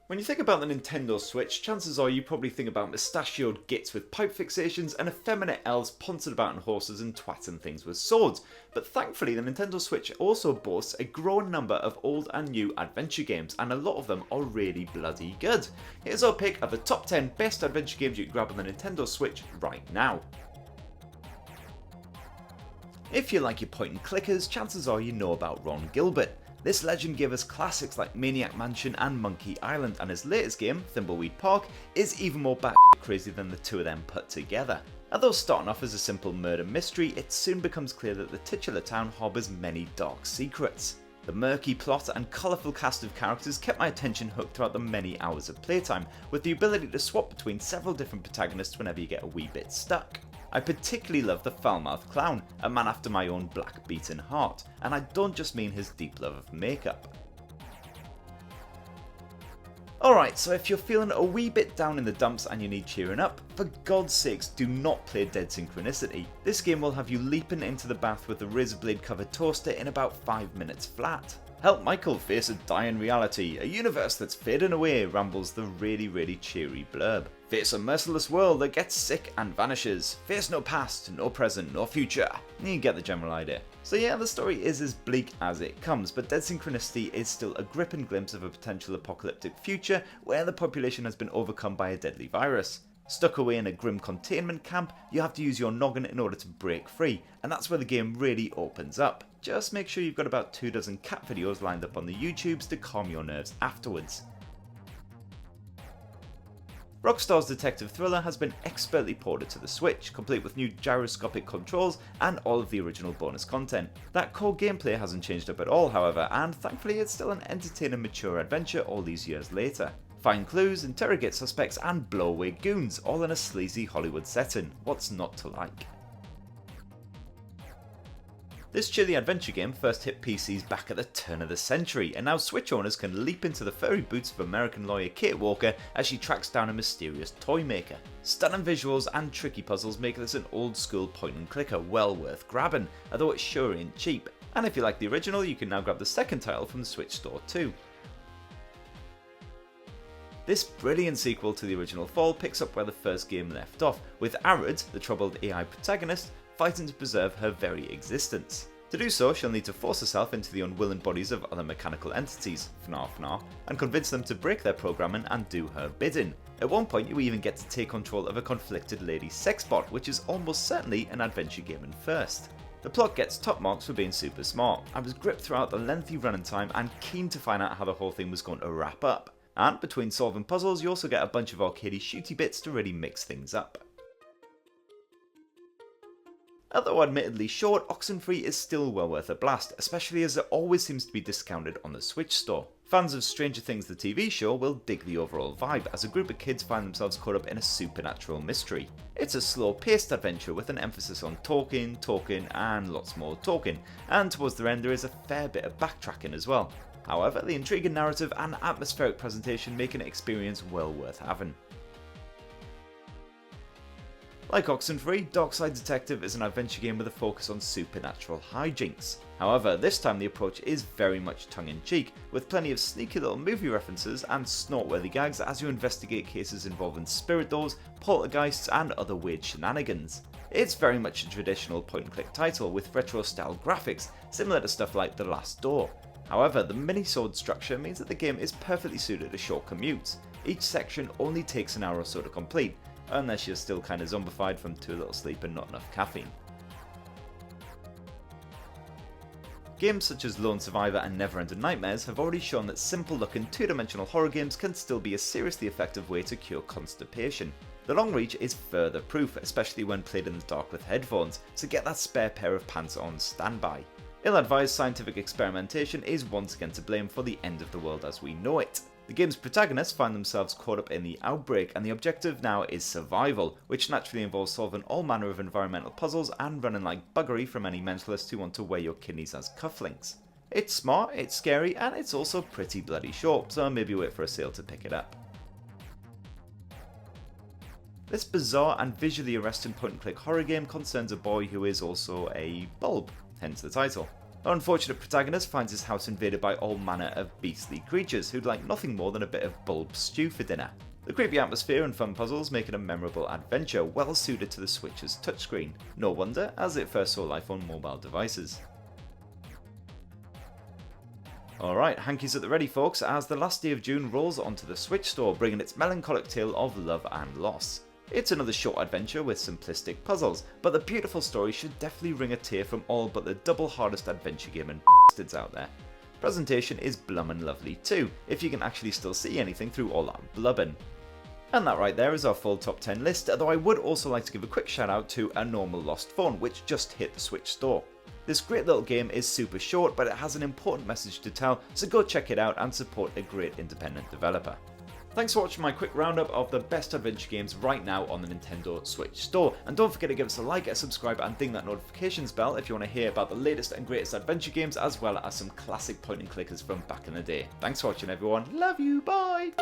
When you think about the Nintendo Switch, chances are you probably think about mustachioed gits with pipe fixations and effeminate elves pouncing about on horses and twatting things with swords. But thankfully the Nintendo Switch also boasts a growing number of old and new adventure games, and a lot of them are really bloody good. Here's our pick of the top 10 best adventure games you can grab on the Nintendo Switch right now. If you like your point and clickers, chances are you know about Ron Gilbert. This legend gave us classics like Maniac Mansion and Monkey Island, and his latest game, Thimbleweed Park, is even more crazy than the two of them put together. Although starting off as a simple murder mystery, it soon becomes clear that the titular town harbours many dark secrets. The murky plot and colourful cast of characters kept my attention hooked throughout the many hours of playtime, with the ability to swap between several different protagonists whenever you get a wee bit stuck. I particularly love the foul-mouthed clown, a man after my own black beaten heart, and I don't just mean his deep love of makeup. Alright, so if you're feeling a wee bit down in the dumps and you need cheering up, for God's sakes do not play Dead Synchronicity. This game will have you leaping into the bath with a razor blade covered toaster in about 5 minutes flat. Help Michael face a dying reality, a universe that's fading away, rambles the really cheery blurb. Face a merciless world that gets sick and vanishes. Face no past, no present, no future. You get the general idea. So yeah, the story is as bleak as it comes, but Dead Synchronicity is still a gripping glimpse of a potential apocalyptic future where the population has been overcome by a deadly virus. Stuck away in a grim containment camp, you have to use your noggin in order to break free, and that's where the game really opens up. Just make sure you've got about 24 cat videos lined up on the YouTubes to calm your nerves afterwards. Rockstar's detective thriller has been expertly ported to the Switch, complete with new gyroscopic controls and all of the original bonus content. That core gameplay hasn't changed up at all, however, and thankfully it's still an entertaining mature adventure all these years later. Find clues, interrogate suspects and blow away goons, all in a sleazy Hollywood setting. What's not to like? This chilly adventure game first hit PCs back at the turn of the century, and now Switch owners can leap into the furry boots of American lawyer Kate Walker as she tracks down a mysterious toy maker. Stunning visuals and tricky puzzles make this an old school point and clicker well worth grabbing, although it sure ain't cheap. And if you like the original, you can now grab the second title from the Switch store too. This brilliant sequel to the original Fall picks up where the first game left off, with Arid, the troubled AI protagonist, fighting to preserve her very existence. To do so, she'll need to force herself into the unwilling bodies of other mechanical entities, FNAF, and convince them to break their programming and do her bidding. At one point you even get to take control of a conflicted lady sex bot, which is almost certainly an adventure gaming first. The plot gets top marks for being super smart. I was gripped throughout the lengthy running time and keen to find out how the whole thing was going to wrap up. And between solving puzzles, you also get a bunch of arcadey shooty bits to really mix things up. Although admittedly short, Oxenfree is still well worth a blast, especially as it always seems to be discounted on the Switch store. Fans of Stranger Things the TV show will dig the overall vibe as a group of kids find themselves caught up in a supernatural mystery. It's a slow-paced adventure with an emphasis on talking, and lots more talking, and towards the end there is a fair bit of backtracking as well. However, the intriguing narrative and atmospheric presentation make an experience well worth having. Like Oxenfree, Darkside Detective is an adventure game with a focus on supernatural hijinks. However, this time the approach is very much tongue-in-cheek, with plenty of sneaky little movie references and snort-worthy gags as you investigate cases involving spirit doors, poltergeists and other weird shenanigans. It's very much a traditional point-and-click title with retro-style graphics, similar to stuff like The Last Door. However, the mini-sword structure means that the game is perfectly suited to short commutes. Each section only takes an hour or so to complete, unless you're still kinda zombified from too little sleep and not enough caffeine. Games such as Lone Survivor and Neverending Nightmares have already shown that simple looking two-dimensional horror games can still be a seriously effective way to cure constipation. The long reach is further proof, especially when played in the dark with headphones, so get that spare pair of pants on standby. Ill-advised scientific experimentation is once again to blame for the end of the world as we know it. The game's protagonists find themselves caught up in the outbreak, and the objective now is survival, which naturally involves solving all manner of environmental puzzles and running like buggery from any mentalists who want to wear your kidneys as cufflinks. It's smart, it's scary, and it's also pretty bloody short, so maybe wait for a sale to pick it up. This bizarre and visually arresting point-and-click horror game concerns a boy who is also a bulb, hence the title. Our unfortunate protagonist finds his house invaded by all manner of beastly creatures who'd like nothing more than a bit of bulb stew for dinner. The creepy atmosphere and fun puzzles make it a memorable adventure well suited to the Switch's touchscreen. No wonder, as it first saw life on mobile devices. Alright, hankies at the ready folks, as the last day of June rolls onto the Switch store, bringing its melancholic tale of love and loss. It's another short adventure with simplistic puzzles, but the beautiful story should definitely ring a tear from all but the double hardest adventure gaming bastards out there. Presentation is blummin' lovely too, if you can actually still see anything through all that blubbin'. And that right there is our full top 10 list, though I would also like to give a quick shout out to A Normal Lost Phone, which just hit the Switch store. This great little game is super short, but it has an important message to tell, so go check it out and support a great independent developer. Thanks for watching my quick roundup of the best adventure games right now on the Nintendo Switch store, and don't forget to give us a like, a subscribe and ding that notifications bell if you want to hear about the latest and greatest adventure games, as well as some classic point and clickers from back in the day. Thanks for watching everyone, love you, bye!